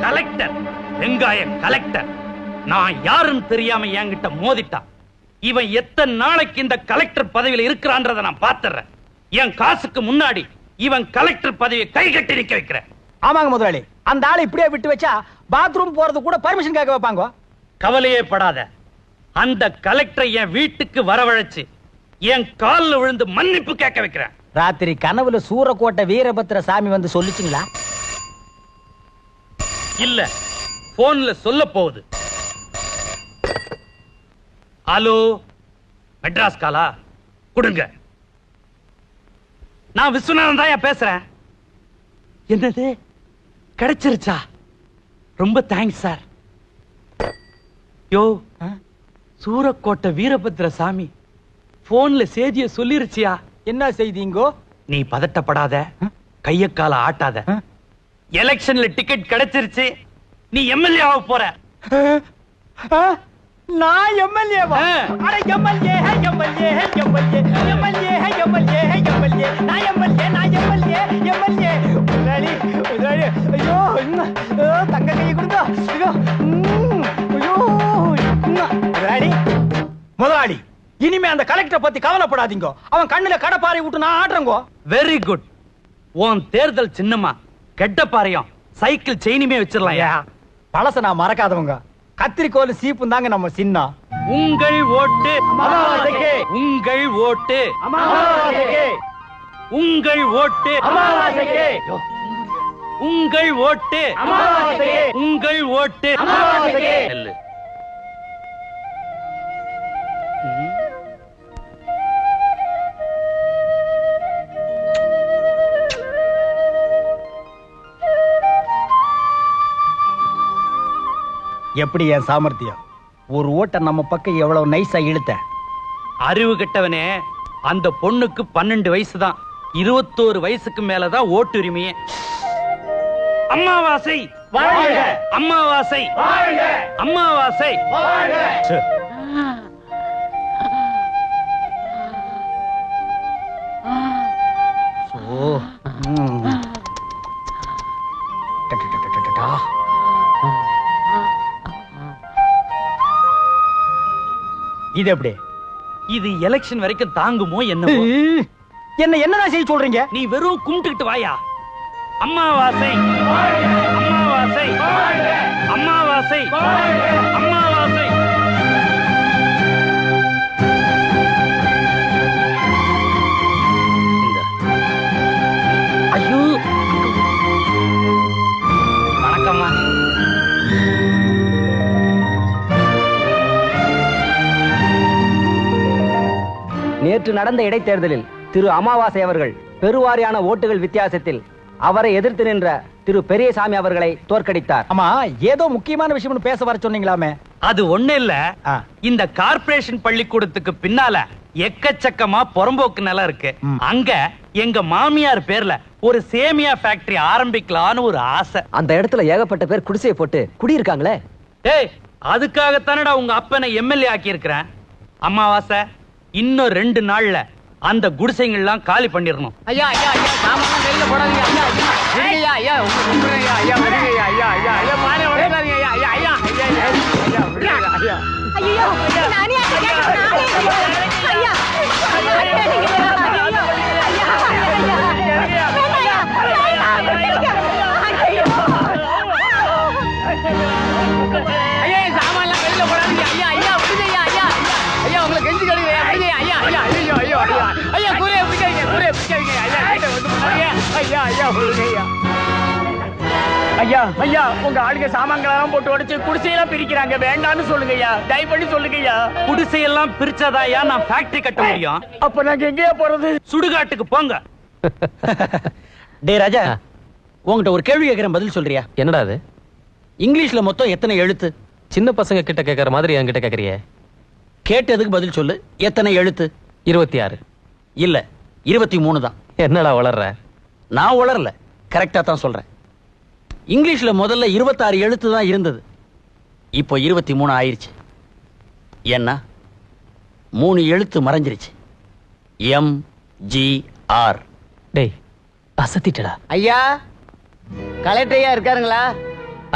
Collector, வெங்காய collector. நான் யாருன்னு தெரியாம என்கிட்ட மோதிட்டான். இவன் எத்தனை நாளைக்கு இந்த கலெக்டர் பதவியில் இருக்கிறான்றதை நான் பாத்துறேன். என் காசுக்கு முன்னாடி இவன் கலெக்டர் பதவியை கை கட்டி நிக்க வைக்கிறேன். ஆமாங்க முதலாளி, அந்த ஆளை இப்படியே விட்டு வச்சா பாத்ரூம் போறது கூட பர்மிஷன் கேட்க வைப்பாங்க. கவலையே படாத, அந்த கலெக்டரை என் வீட்டுக்கு வரவழைச்சு என் காலில் விழுந்து மன்னிப்பு கேட்க வைக்கிறேன். ராத்திரி கனவுல சூரக்கோட்டை வீரபத்திர சாமி வந்து சொல்லிச்சுங்களா? இல்ல, போன்ல சொல்ல போகுது. ஹலோ, மெட்ராஸ் காலா கொடுங்க. நான் விஸ்வநாதன் தான் பேசுறேன். என்னது கிடைச்சிருச்சா? ரொம்ப தேங்க்ஸ் சார். யோ, சூரக்கோட்டை வீரபத்திர சாமி போன்ல செய்திய சொல்லிருச்சியா? என்ன செய்திங்கோ? நீ பதட்டப்படாத, கைய கால ஆட்டாத. எலெக்ஷன்ல டிக்கெட் கிடைச்சிருச்சு, நீ எம்எல்ஏ ஆக போற. நான் எம்எல்ஏவா? அட எம்எல்ஏ ஹே, எம்எல்ஏ ஹே, எம்எல்ஏ, எம்எல்ஏ ஹே, எம்எல்ஏ ஹே, எம்எல்ஏ. நான் எம்எல்ஏ, நான் எம்எல்ஏ, எம்எல்ஏ. முதலாளி, முதலாளி, ஐயோ, தங்க கை கொடுங்க. ஐயோ, ஐயோ, முதலாளி, முதலாளி, இனிமே அந்த கலெக்டரை பத்தி கவலைப்படாதீங்க. அவன் கண்ணுல கடப்பாறை விட்டு நான் ஆடுறேங்கோ. Very good. உன் தேர்தல் சின்னமா கெட்டப்பாறையும் சைக்கிள் செயினுமே வச்சிடலாம். பழச நான் மறக்காதவங்க. கத்திரிக்கோல் சீப்பும் தாங்க நம்ம சின்னம். உங்கள் ஓட்டு அமாவாசைக்கு, உங்கள் ஓட்டு அமாவாசைக்கு, உங்கள் ஓட்டு அமாவாசைக்கு, உங்கள் ஓட்டு அமாவாசைக்கு, உங்கள் ஓட்டு அமாவாசைக்கு. எப்படி என் சாமர்த்தியம்? ஒரு ஓட்ட நம்ம பக்கம் எவ்வளவு நைஸா இழுத்த. அறிவு கெட்டவனே, அந்த பொண்ணுக்கு 12 வயசு தான். 21 வயசுக்கு மேலதான் ஓட்டுரிமையே. அமாவாசை வாழ்க, அமாவாசை வாழ்க, அமாவாசை வாழ்க. இது எப்படி? இது எலெக்ஷன் வரைக்கும் தாங்குமோ என்னமோ? என்ன என்னதான் செய்ய சொல்றீங்க? நீ வெறும் கும்பிட்டுக்கிட்டு வாயா. அமாவாசை அமாவாசை அமாவாசை அமாவாசை. ஐயோ, வணக்கம்மா. நேற்று நடந்த இடைத்தேர்தலில் திரு அமாவாசை அவர்கள் பெருவாரியான ஓட்டுகள் வித்தியாசத்தில் அவரை எதிர்த்து நின்ற திரு பெரியசாமி அவர்களை தோற்கடித்தார். ஆமா, ஏதோ முக்கியமான விஷயம் பேச வர சொன்னீங்களாமே? அது ஒண்ணு இல்ல, இந்த கார்ப்பரேஷன் பள்ளிக்கூடத்துக்கு பின்னால எக்கச்சக்கமா புறம்போக்கு நிலம் இருக்கு. அங்க எங்க மாமியார் பேர்ல ஒரு சேமியா ஃபேக்டரி ஆரம்பிக்கலான்னு ஒரு ஆசை. அந்த இடத்துல ஏகப்பட்ட பேர் குடிசையை போட்டு குடியிருக்காங்களே. ஏய், அதுக்காகத்தானடா உங்க அப்பனை எம்எல்ஏ ஆக்கி இருக்கிறேன். அமாவாசை, இன்னும் 2 நாள்ல அந்த குடிசைங்கள்லாம் காலி பண்ணிடணும். ஐயா ஐயா ஐயா, சாமான் வெளியில போடாதீங்க. ஐயா ஐயா ஐயா, உங்க கும்பிடுறேன். ஐயா வருங்க. ஐயா ஐயா ஐயா, பானை உடைக்காதீங்க. ஐயா ஐயா ஐயா ஐயா ஐயா ஐயா. ஐயோ, நானே ஐயா ஐயா ஐயா, சாமான்லாம் வெளியில போடாதீங்க. ஐயா ஐயா விடுங்க. ஐயா ஐயா ஐயா, உங்களை கெஞ்சி கழுவுங்க. ஐயா ஐயா ஐயா ஐயோ ஐயோ ஐயா ஐயா, கூரையை பிடிக்காதீங்க, கூரையை பிடிக்காதீங்க. ஐயா கிட்ட வந்து போடாதீங்க. ஐயா ஐயா விடுங்க. ஐயா ஐயா ஐயா, உங்க ஆளுங்க சாமான்களெல்லாம் போட்டு உடைச்சு குடிசையெல்லாம் பிரிக்கிறாங்க, வேண்டான்னு சொல்லுங்க ஐயா, தயவு பண்ணி சொல்லுங்க ஐயா. குடிசையெல்லாம் பிரிச்சாதாயா நான் ஃபேக்டரி கட்ட முடியும். அப்ப நாங்க எங்கேயா போறது? சுடுகாட்டுக்கு போங்க. டே ராஜா, உங்ககிட்ட ஒரு கேள்வி கேட்கிறேன், பதில் சொல்றியா? என்னடா அது? இங்கிலீஷ்ல மொத்தம் எத்தனை எழுத்து? சின்ன பசங்க கிட்ட கேட்கற மாதிரி என்கிட்ட கேட்கறியே. கேட்டதுக்கு பதில் சொல்லு. எத்தனை எழுத்து? 26. இல்ல, 23 தான். என்னடா வளர்ற? நான் உளரல, கரெக்டா தான் சொல்றேன். இங்கிலீஷ்ல முதல்ல 26 எழுத்து தான் இருந்தது. இப்போ 23 ஆயிருச்சு. ஏன்னா 3 எழுத்து மறைஞ்சிருச்சு. MGR. டேய், அசத்திட்டடா. ஐயா, கலெக்டர் ஐயா இருக்காருங்களா?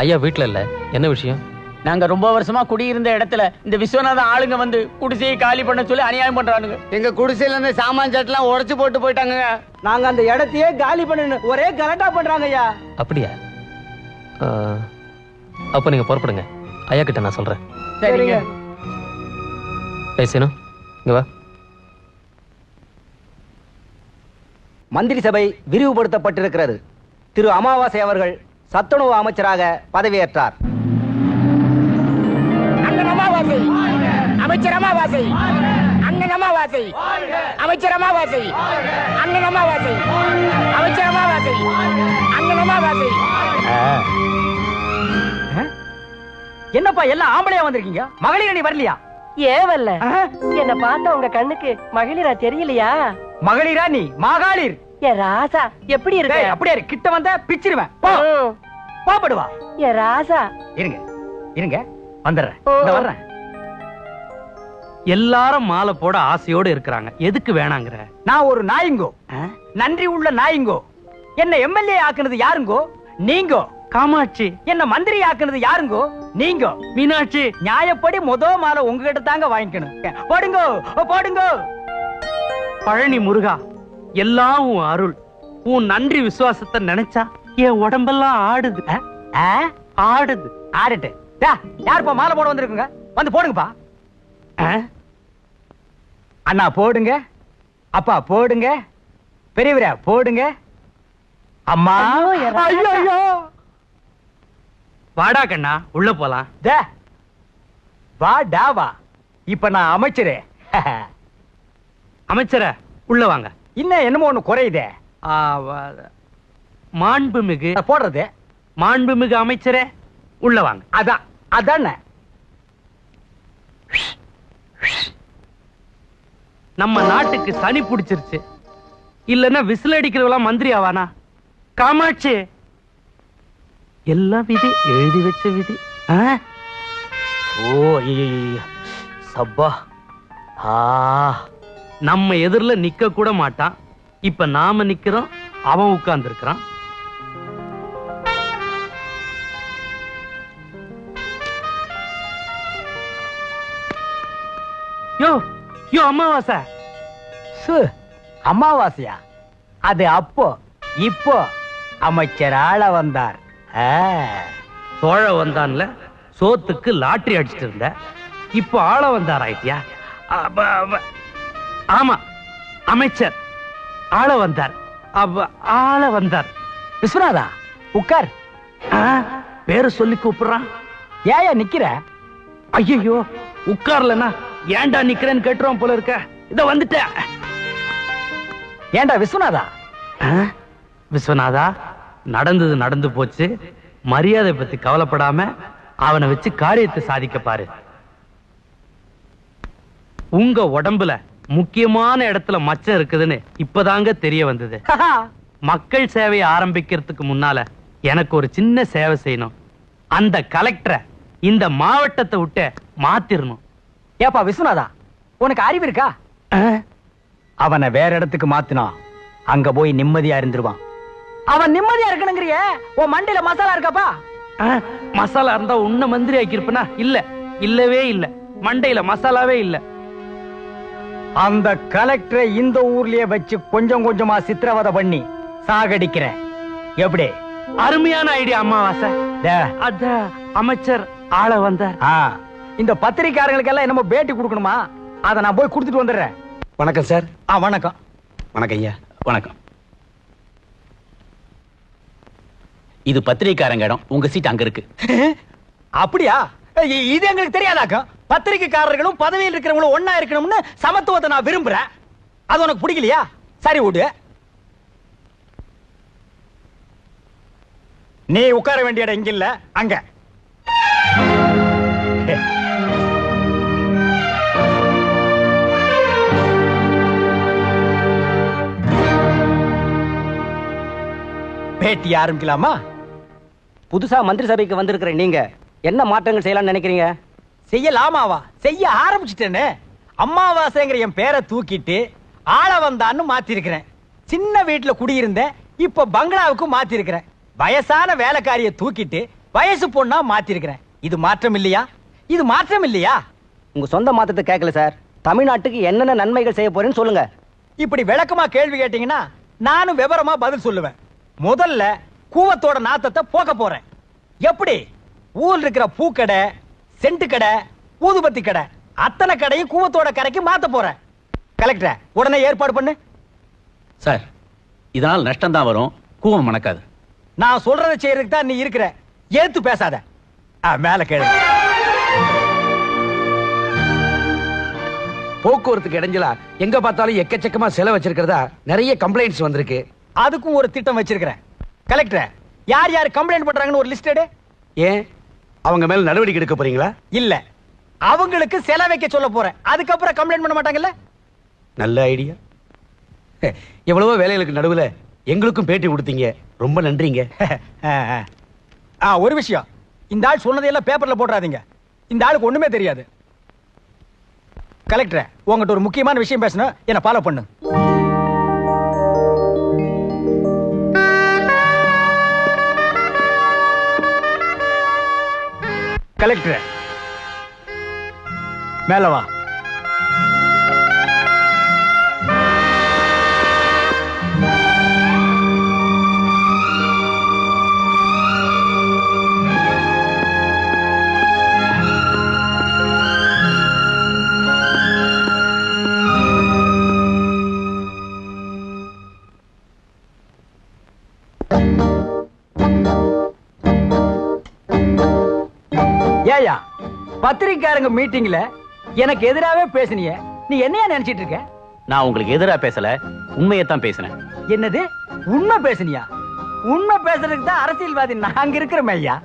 ஐயா வீட்டுல இல்ல, என்ன விஷயம்? நாங்க ரொம்ப வருஷமா குடியிருந்த இடத்துல இந்த விஸ்வநாதன் ஆளுங்க வந்து குடிசையை காலி பண்ண சொல்லி அநியாயம் பண்றானுங்க. எங்க குடிசையில இருந்து சாமான் சட்டெல்லாம் உடைச்சு போட்டு போயிட்டாங்க. நாங்க அந்த இடத்தையே காலி பண்ணணும் ஒரே கலட்டா பண்றாங்க ஐயா. அப்படியா? அப்ப நீங்க புறப்படுங்க, ஐயா கிட்ட நான் சொல்றேன். சரிங்க. பேசணும், இங்க வா. மந்திரி சபை விரிவுபடுத்தப்பட்டிருக்கிறது. திரு அமாவாசை அவர்கள் சத்துணவு அமைச்சராக பதவியேற்றார். அண்ணன் அமாவாசை, அமைச்சர் அமாவாசை, அண்ணன் அமாவாசை, அமைச்சர் அமாவாசை, அண்ணன் அமாவாசை, அமைச்சர் அமாவாசை, அண்ணன் அமாவாசை. என்னப்பா எல்லாம் ஆம்பளையா வந்திருக்கீங்க, மகளிர் அணி வரலையா? ஏவல்ல என்ன பார்த்தா உங்க கண்ணுக்கு மகளிரா தெரியலையா? மகளிரா நீ மகாளிர். ஏ ராசா எப்படி இருக்க? அப்படியே கிட்ட வந்த பிச்சிருவேன். பாப்படுவா. ஏ ராசா இருங்க இருங்க வந்துடுறேன், இந்த வர்றேன். எல்லாரும் மாலை போட ஆசையோடு இருக்கிறாங்க, எதுக்கு வேணாங்கிற? நான் ஒரு நாயுங்கோ, நன்றி உள்ள நாயுங்கோ. என்ன எம்எல்ஏ ஆக்குனது யாருங்கோ? நீங்கோ. காமாட்சி. என்ன மந்திரி ஆக்குனது யாருங்கோ? நீங்க. மீனாட்சி. நியாயப்படி மாலை உங்ககிட்ட தாங்க வாங்கிக்கணும். போடுங்கோ போடுங்கோ. பழனி முருகா, எல்லாம் உன் அருள். உன் நன்றி விசுவாசத்தை நினைச்சா என் உடம்பெல்லாம் ஆடுது. ஆடுது. ஆடுட்டு. யாருப்பா மாலை போட வந்திருக்குங்க? வந்து போடுங்கப்பா. அண்ணா போடுங்க, அப்பா போடுங்க, பெரியவரா போடுங்க. அம்மா ஐயோ. வாடா கண்ணா, உள்ள போலாம். வா டாவா. இப்ப நான் அமைச்சரே. அமைச்சர உள்ள வாங்க. இன்னும் என்னமோ ஒண்ணு குறையுதே. மாண்புமிகு போடுறது. மாண்புமிகு அமைச்சரே உள்ள வாங்க. அதான் அதானே. நம்ம நாட்டுக்கு சனி பிடிச்சிருச்சு, இல்லன்னா விசில் அடிக்கிறவெல்லாம் மந்திரி ஆவானா? காமாட்சி, எல்லாம் விதி, எழுதி வச்ச விதி. ஓ சப்பா. நம்ம எதிரில நிக்க கூட மாட்டான், இப்ப நாம நிக்கிறோம், அவன் உட்கார்ந்து இருக்கிறான். யோ யோ அமாவாசை. அமாவாசையா? அது அப்போ. இப்போ அமைச்சர் ஆள வந்தார். சோழ வந்தான்ல, சோத்துக்கு லாட்டரி அடிச்சிட்டு இருந்த, இப்போ ஆள வந்தார் ஆயிட்டியா? ஆமா, அமைச்சர் ஆள வந்தார். ஆள வந்தார். விஸ்வநாதா உட்கார். பேரு சொல்லி கூப்பிடுறான். ஏயா நிக்கிற? ஐயோ, உட்கார்லனா ஏன்டா நிக்கிறேன்னு கேட்டுருவான் போல இருக்க. இத வந்துட்ட. ஏண்டா விஸ்வநாதா? விஸ்வநாதா, நடந்தது நடந்து போச்சு, மரியாதை பத்தி கவலைப்படாம அவனை வச்சு காரியத்தை சாதிக்க பாரு. உங்க உடம்புல முக்கியமான இடத்துல மச்சம் இருக்குதுன்னு இப்பதாங்க தெரிய வந்தது. மக்கள் சேவையை ஆரம்பிக்கிறதுக்கு முன்னால எனக்கு ஒரு சின்ன சேவை செய்யணும். அந்த கலெக்டரை இந்த மாவட்டத்தை விட்டு மாத்திரணும். ஏப்பா விஸ்வநாதா, உனக்கு அறிவு இருக்கா? அவனை வேற இடத்துக்கு மாத்தினா அங்க போய் நிம்மதியா இருந்துருவான். அவன் நிம்மதியா இருக்கணுங்கிறிய? உன் மண்டையில மசாலா இருக்காப்பா? மசாலா இருந்தா உன்ன மந்திரி ஆக்கியிருப்பனா? இல்ல, இல்லவே இல்ல, மண்டையில மசாலாவே இல்ல. அந்த கலெக்டரை இந்த ஊர்லயே வச்சு கொஞ்சம் கொஞ்சமா சித்திரவதை பண்ணி சாகடிக்கிறேன். எப்படி? அருமையான ஐடியா அமாவாசை. அத அமைச்சர் ஆள வந்த. இந்த பத்திரிக்காரங்களுக்கு எல்லாம் என்னமோ பேட்டி கொடுக்கணுமா? அதை நான் போய் கொடுத்துட்டு வந்துடுறேன். வணக்கம் சார். வணக்கம். வணக்கம் ஐயா. வணக்கம். இது பத்திரிக்காரங்க இடம், உங்க சீட் அங்க இருக்கு. அப்படியா? இது எங்களுக்கு தெரியாதாக்கம். பத்திரிகைக்காரர்களும் பதவியில் இருக்கிறவங்களும் ஒன்னா இருக்கணும்னு சமத்துவத்தை நான் விரும்புறேன். அது உனக்கு பிடிக்கலையா? சரி விடு. நீ உட்கார வேண்டிய இடம் இங்க இல்ல, அங்க. பேட்டி ஆரம்பிக்கலாமா? புதுசா மந்திரி சபைக்கு வந்திருக்கிற நீங்க என்ன மாற்றங்கள் செய்யலாம்னு நினைக்கிறீங்க? செய்யலாமாவா? செய்ய ஆரம்பிச்சிட்டேன்னு. அமாவாசைங்கிற என் பேரை தூக்கிட்டு ஆள வந்தான்னு மாத்தி இருக்கிறேன். சின்ன வீட்டுல குடியிருந்தேன், இப்ப பங்களாவுக்கு மாத்தி இருக்கிறேன். வயசான வேலைக்காரிய தூக்கிட்டு வயசு பொண்ணா மாத்திருக்கிறேன். இது மாற்றம் இல்லையா? இது மாற்றம் இல்லையா? உங்க சொந்த மாற்றத்தை கேட்கல சார். தமிழ்நாட்டுக்கு என்னென்ன நன்மைகள் செய்ய போறேன்னு சொல்லுங்க. இப்படி விளக்கமா கேள்வி கேட்டீங்கன்னா நானும் விவரமா பதில் சொல்லுவேன். முதல்ல கூவத்தோட நாத்தத்தை போக்க போறேன். எப்படி? ஊர்ல இருக்கிற பூக்கடை, சென்ட் கடை, ஊதுபத்தி கடை அத்தனை கடையும் கூவத்தோட கரைக்கு மாத்த போறேன். கலெக்டர் உடனே ஏற்பாடு பண்ணு. சார், இதனால் நஷ்டம் தான் வரும், கூவம் மணக்காது. நான் சொல்றதை செய்யறதுக்கு தான் நீ இருக்கிற. ஏத்து பேசாத. மேல கேளு. போக்குவரத்துக்கு இடைஞ்சலா எங்க பார்த்தாலும் எக்கச்சக்கமா செலவு வச்சிருக்கிறதா நிறைய கம்ப்ளைண்ட்ஸ் வந்திருக்கு. அதுக்கும் ஒரு திட்டம் வச்சிருக்கிறேன். கலெக்டர் யார் யார் கம்ப்ளைண்ட் பண்றாங்கன்னு ஒரு லிஸ்ட் எடு. ஏன் அவங்க மேல நடவடிக்கை எடுக்க போறீங்களா? இல்ல, அவங்களுக்கு செலவு வைக்க சொல்ல போறேன். அதுக்கப்புறம் கம்ப்ளைண்ட் பண்ண மாட்டாங்கல்ல. நல்ல ஐடியா. எவ்வளவோ வேலைகளுக்கு நடுவுல எங்களுக்கும் பேட்டி கொடுத்தீங்க, ரொம்ப நன்றிங்க. ஒரு விஷயம், இந்த ஆள் சொன்னதையெல்லாம் பேப்பர்ல போட்டுறாதீங்க. இந்த ஆளுக்கு ஒண்ணுமே தெரியாது. கலெக்டர் உங்ககிட்ட ஒரு முக்கியமான விஷயம் பேசணும், என்ன ஃபாலோ பண்ணு. கலெக்டர் மேல வா. ஏயா பத்திரிக்கையாளங்க மீட்டிங்ல எனக்கு எதிராவே பேசினிய, நீ என்னையா நினைச்சிட்டு இருக்க? நான் உங்களுக்கு எதிரா பேசல, உண்மையை தான் பேசினேன். என்னது உண்மை பேசினியா? உண்மை பேசுறதுக்கு தான் அரசியல்வாதி நாங்க இருக்கிறோம் ஐயா.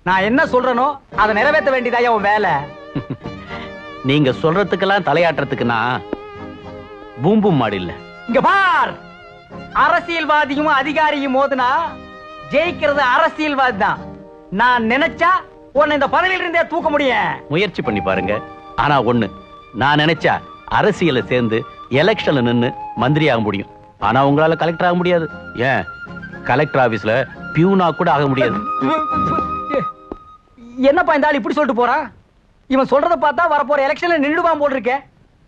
நான் என்ன சொல்றேனோ அதை நிறைவேற்ற வேண்டியதாயா உன் வேலை. நீங்க சொல்றதுக்கெல்லாம் தலையாட்டுறதுக்கு நான் பூம்பும் மாடு இல்ல. இங்க பார், அரசியல்வாதியும் அதிகாரியும் மோதுனா ஜெயிக்கிறது அரசியல்வாதி தான். நான் நினைச்சா உன்னை இந்த பதவியில இருந்தே தூக்க முடியும். முயற்சி பண்ணி பாருங்க. ஆனா ஒண்ணு, நான் நினைச்சா அரசியல சேர்ந்து எலெக்ஷன்ல நின்னு மந்திரி ஆக முடியும். ஆனா உங்களால கலெக்டர் ஆக முடியாது. ஏன், கலெக்டர் ஆபீஸ்ல பியூனா கூட ஆக முடியாது. என்னப்பா இந்த ஆள் இப்படி சொல்லிட்டு போறான்? இவன் சொல்றத பார்த்தா வரப்போற எலெக்ஷன்ல நின்றுவான் போல் இருக்கே.